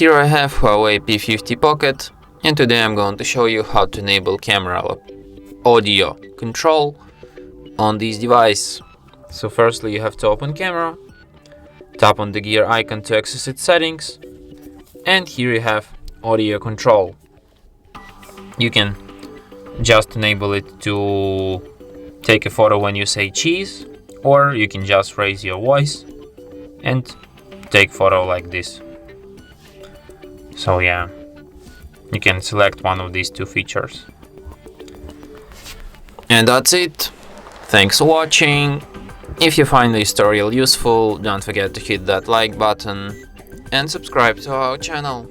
Here I have HUAWEI P50 Pocket, and today I'm going to show you how to enable camera audio control on this device. So firstly you have to open camera, tap on the gear icon to access its settings, and here you have audio control. You can just enable it to take a photo when you say cheese, or you can just raise your voice and take photo like this. So yeah, you can select one of these two features. And that's it. Thanks for watching. If you find this tutorial useful, don't forget to hit that like button and subscribe to our channel.